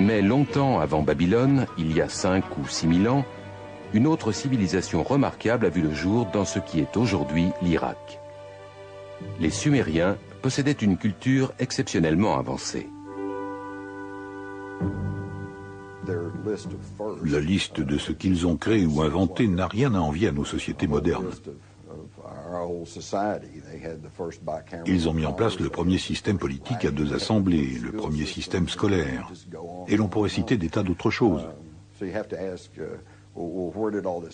Mais longtemps avant Babylone, il y a 5 ou 6 000 ans, une autre civilisation remarquable a vu le jour dans ce qui est aujourd'hui l'Irak. Les Sumériens possédaient une culture exceptionnellement avancée. La liste de ce qu'ils ont créé ou inventé n'a rien à envier à nos sociétés modernes. Ils ont mis en place le premier système politique à 2 assemblées, le premier système scolaire, et l'on pourrait citer des tas d'autres choses.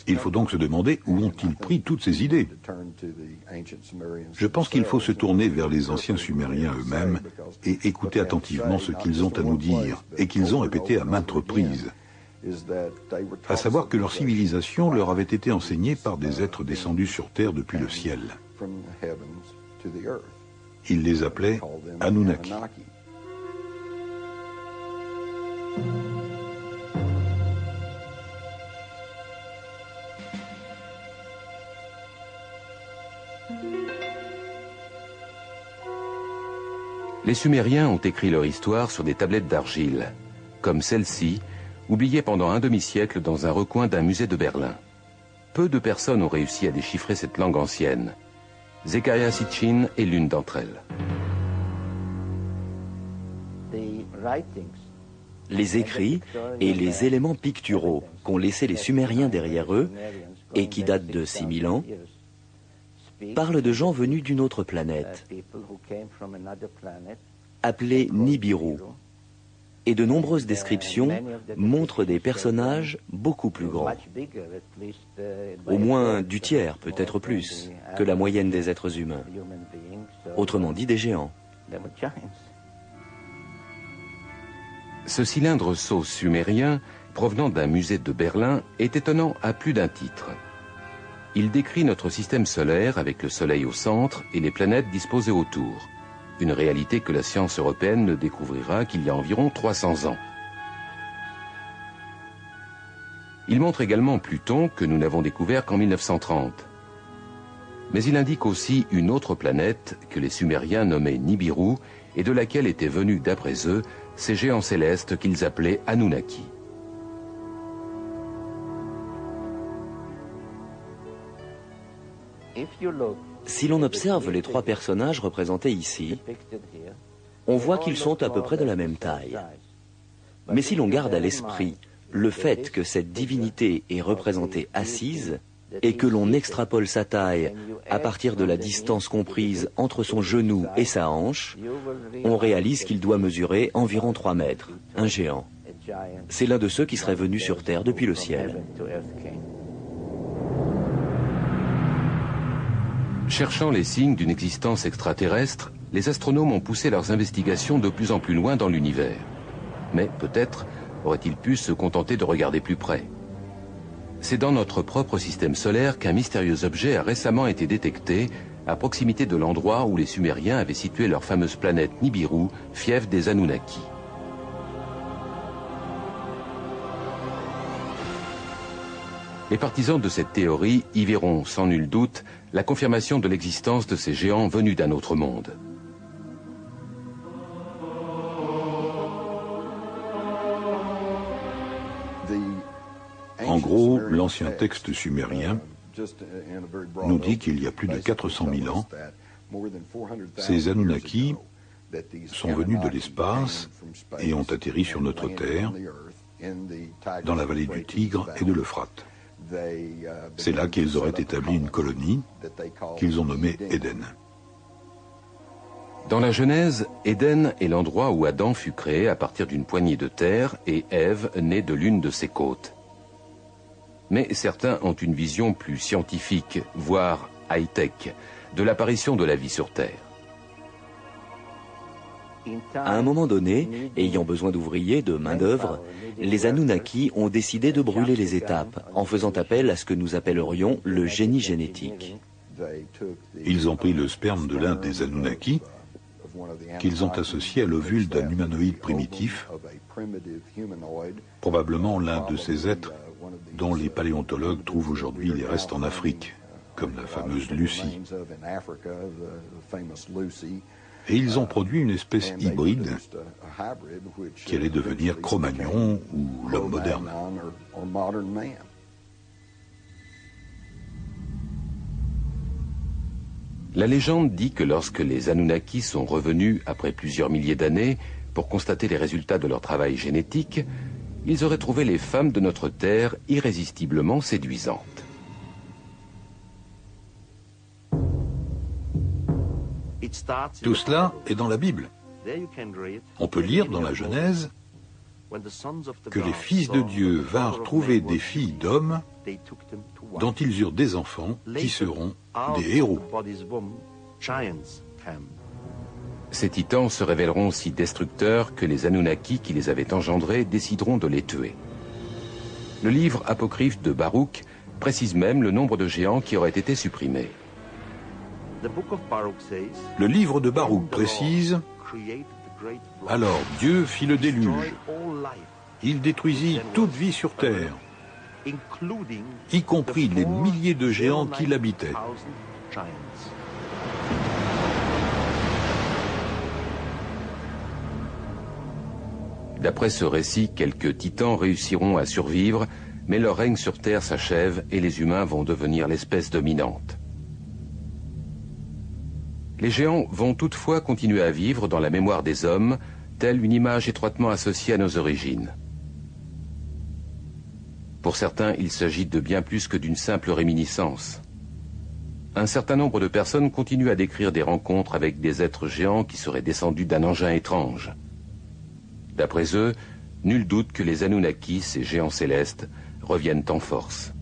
Il faut donc se demander où ont-ils pris toutes ces idées. Je pense qu'il faut se tourner vers les anciens Sumériens eux-mêmes et écouter attentivement ce qu'ils ont à nous dire et qu'ils ont répété à maintes reprises. À savoir que leur civilisation leur avait été enseignée par des êtres descendus sur terre depuis le ciel. Ils les appelaient Anunnaki. Les Sumériens ont écrit leur histoire sur des tablettes d'argile, comme celle-ci, oubliée pendant un demi-siècle dans un recoin d'un musée de Berlin. Peu de personnes ont réussi à déchiffrer cette langue ancienne. Zecharia Sitchin est l'une d'entre elles. Les écrits et les éléments picturaux qu'ont laissés les Sumériens derrière eux, et qui datent de 6000 ans, parlent de gens venus d'une autre planète, appelée Nibiru, et de nombreuses descriptions montrent des personnages beaucoup plus grands, au moins du tiers, peut-être plus, que la moyenne des êtres humains, autrement dit des géants. Ce cylindre sceau sumérien, provenant d'un musée de Berlin, est étonnant à plus d'un titre. Il décrit notre système solaire avec le Soleil au centre et les planètes disposées autour. Une réalité que la science européenne ne découvrira qu'il y a environ 300 ans. Il montre également Pluton que nous n'avons découvert qu'en 1930. Mais il indique aussi une autre planète que les Sumériens nommaient Nibiru et de laquelle étaient venus, d'après eux, ces géants célestes qu'ils appelaient Anunnaki. Si l'on observe les 3 personnages représentés ici, on voit qu'ils sont à peu près de la même taille. Mais si l'on garde à l'esprit le fait que cette divinité est représentée assise et que l'on extrapole sa taille à partir de la distance comprise entre son genou et sa hanche, on réalise qu'il doit mesurer environ 3 mètres, un géant. C'est l'un de ceux qui serait venu sur Terre depuis le ciel. Cherchant les signes d'une existence extraterrestre, les astronomes ont poussé leurs investigations de plus en plus loin dans l'univers. Mais peut-être auraient-ils pu se contenter de regarder plus près. C'est dans notre propre système solaire qu'un mystérieux objet a récemment été détecté à proximité de l'endroit où les Sumériens avaient situé leur fameuse planète Nibiru, fief des Anunnaki. Les partisans de cette théorie y verront sans nul doute la confirmation de l'existence de ces géants venus d'un autre monde. En gros, l'ancien texte sumérien nous dit qu'il y a plus de 400 000 ans, ces Anunnaki sont venus de l'espace et ont atterri sur notre Terre, dans la vallée du Tigre et de l'Euphrate. C'est là qu'ils auraient établi une colonie qu'ils ont nommée Éden. Dans la Genèse, Éden est l'endroit où Adam fut créé à partir d'une poignée de terre et Ève née de l'une de ses côtes. Mais certains ont une vision plus scientifique, voire high-tech, de l'apparition de la vie sur Terre. À un moment donné, ayant besoin d'ouvriers, de main-d'œuvre, les Anunnaki ont décidé de brûler les étapes, en faisant appel à ce que nous appellerions le génie génétique. Ils ont pris le sperme de l'un des Anunnaki, qu'ils ont associé à l'ovule d'un humanoïde primitif, probablement l'un de ces êtres dont les paléontologues trouvent aujourd'hui les restes en Afrique, comme la fameuse Lucie. et ils ont produit une espèce hybride qui allait devenir Cro-Magnon ou l'homme moderne. La légende dit que lorsque les Anunnaki sont revenus après plusieurs milliers d'années pour constater les résultats de leur travail génétique, ils auraient trouvé les femmes de notre Terre irrésistiblement séduisantes. Tout cela est dans la Bible. On peut lire dans la Genèse que les fils de Dieu vinrent trouver des filles d'hommes dont ils eurent des enfants qui seront des héros. Ces titans se révéleront si destructeurs que les Anunnaki qui les avaient engendrés décideront de les tuer. Le livre apocryphe de Baruch précise même le nombre de géants qui auraient été supprimés. Le livre de Baruch précise: alors Dieu fit le déluge. Il détruisit toute vie sur terre, y compris les milliers de géants qui l'habitaient. D'après ce récit, quelques titans réussiront à survivre, mais leur règne sur Terre s'achève et les humains vont devenir l'espèce dominante. Les géants vont toutefois continuer à vivre dans la mémoire des hommes, telle une image étroitement associée à nos origines. Pour certains, il s'agit de bien plus que d'une simple réminiscence. Un certain nombre de personnes continuent à décrire des rencontres avec des êtres géants qui seraient descendus d'un engin étrange. D'après eux, nul doute que les Anunnaki, ces géants célestes, reviennent en force.